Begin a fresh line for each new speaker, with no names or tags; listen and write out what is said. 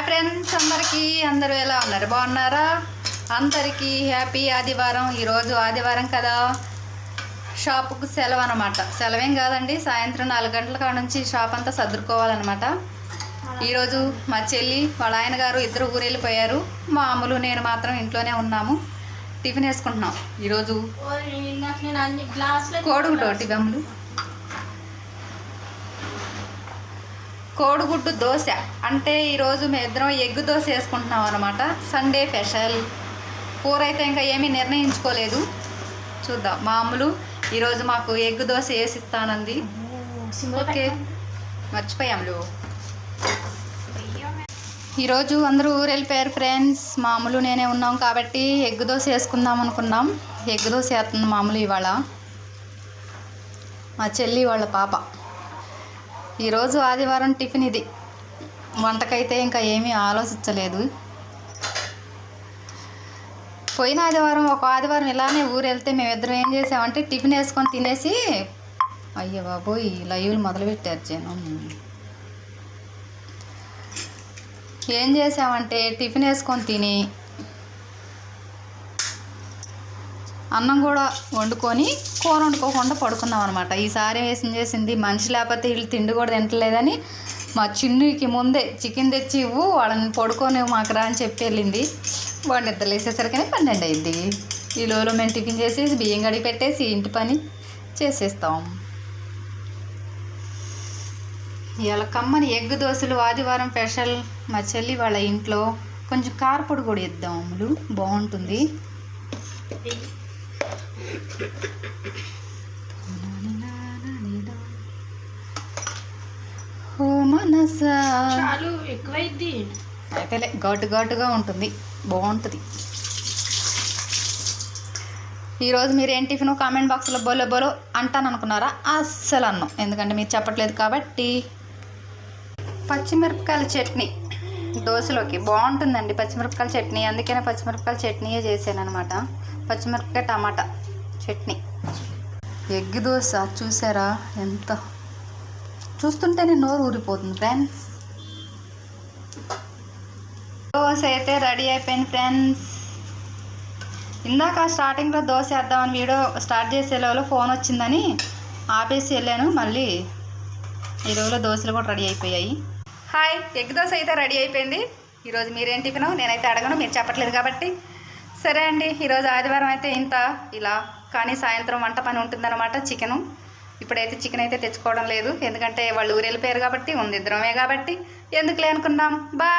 Friends అందరూ ఎలా ఉన్నారు? బాగున్నారా? అందరికీ హ్యాపీ ఆదివారం. ఈరోజు ఆదివారం కదా, షాపుకు సెలవు అనమాట. సెలవేం కాదండి, సాయంత్రం 4 గంటల కాడ నుంచి షాప్ అంతా సర్దుకోవాలన్నమాట. ఈరోజు మా చెల్లి వాళ్ళ ఆయన గారు ఇద్దరు ఊరు వెళ్ళిపోయారు. మామూలు నేను మాత్రం ఇంట్లోనే ఉన్నాము. టిఫిన్ వేసుకుంటున్నాం. ఈరోజు కోడిగుడ్డు బెమ్మలు, కోడిగుడ్డు దోశ. అంటే ఈరోజు మేము ఇద్దరం ఎగ్ దోశ వేసుకుంటున్నాం అనమాట. Sunday special. కూర అయితే ఇంకా ఏమీ నిర్ణయించుకోలేదు, చూద్దాం. మామూలు ఈరోజు మాకు ఎగ్ దోశ వేసిస్తానంది. ఓకే, మర్చిపోయాము. ఈరోజు అందరూ ఊరు వెళ్ళిపోయారు ఫ్రెండ్స్. మామూలు నేనే ఉన్నాం కాబట్టి ఎగ్ దోశ వేసుకుందాం అనుకున్నాం. ఎగ్ దోశ వేస్తుంది మామూలు ఇవాళ మా చెల్లి వాళ్ళ పాప. ఈరోజు ఆదివారం టిఫిన్ ఇది. వంటకైతే ఇంకా ఏమీ ఆలోచించలేదు. పోయిన ఆదివారం ఒక ఆదివారం ఇలానే ఊరు వెళ్తే మేమిద్దరం ఏం చేసామంటే టిఫిన్ వేసుకొని తినేసి, అయ్యో బాబోయ్ లైవ్లు మొదలుపెట్టారు జనం. ఏం చేసామంటే టిఫిన్ వేసుకొని తిని అన్నం కూడా వండుకొని కూర వండుకోకుండా పడుకున్నాం అనమాట. ఈసారి చేసింది మనిషి లేకపోతే వీళ్ళు తిండి కూడా తింటలేదని మా చిన్నుకి ముందే చికెన్ తెచ్చి ఇవ్వు, వాళ్ళని పడుకొని మాకు రా అని చెప్పి వెళ్ళింది. వాడు నిద్రలు వేసేసరికనే 12 అయింది. ఈ లోలో మేము టిఫిన్ చేసేసి బియ్యం కడిగి పెట్టేసి ఇంటి పని చేసేస్తాం. ఇవాళ కమ్మని ఎగ్ దోశలు ఆదివారం స్పెషల్. మా చెల్లి వాళ్ళ ఇంట్లో కొంచెం కారపొడి కూడా ఇద్దాం, అమ్ములు బాగుంటుంది. ఓ మనసా
చాలు ఎక్కువైద్ది,
అయితేలే ఘాటుగా ఉంటుంది, బాగుంటుంది. ఈరోజు మీరు ఏం టిఫిన్ కామెంట్ బాక్స్లో బోలో అంటాను అనుకున్నారా? అస్సలు అన్నం, ఎందుకంటే మీరు చెప్పట్లేదు కాబట్టి. పచ్చిమిరపకాయల చట్నీ దోశలోకి బాగుంటుందండి. పచ్చిమిరపకాయల చట్నీ, అందుకనే పచ్చిమిరపకాయల చట్నీయే చేశాను అనమాట. పచ్చిమిరపకాయ టమాటా చట్నీ. ఎగ్ దోశ చూసారా, ఎంత చూస్తుంటేనే నోరు ఊరిపోతుంది ఫ్రెండ్స్. దోశ అయితే రెడీ అయిపోయింది ఫ్రెండ్స్. ఇందాక స్టార్టింగ్లో దోశ వేద్దామని వీడియో స్టార్ట్ చేసేలో ఫోన్ వచ్చిందని ఆపేసి వెళ్ళాను. మళ్ళీ ఈ రోజులో దోశలు కూడా రెడీ అయిపోయాయి. హాయ్, ఎగ్ దోశ అయితే రెడీ అయిపోయింది. ఈరోజు మీరేం టిఫిన్ నేనైతే అడగను, మీరు చెప్పట్లేదు కాబట్టి. సరే అండి, ఈరోజు ఆదివారం అయితే ఇంత ఇలా, కానీ సాయంత్రం వంట పని ఉంటుందన్నమాట. చికెను ఇప్పుడైతే చికెన్ అయితే తెచ్చుకోవడం లేదు, ఎందుకంటే వాళ్ళు ఊరు వెళ్ళిపోయారు కాబట్టి, ఉంది ఇద్దరమే కాబట్టి ఎందుకులే అనుకున్నాం. బాయ్.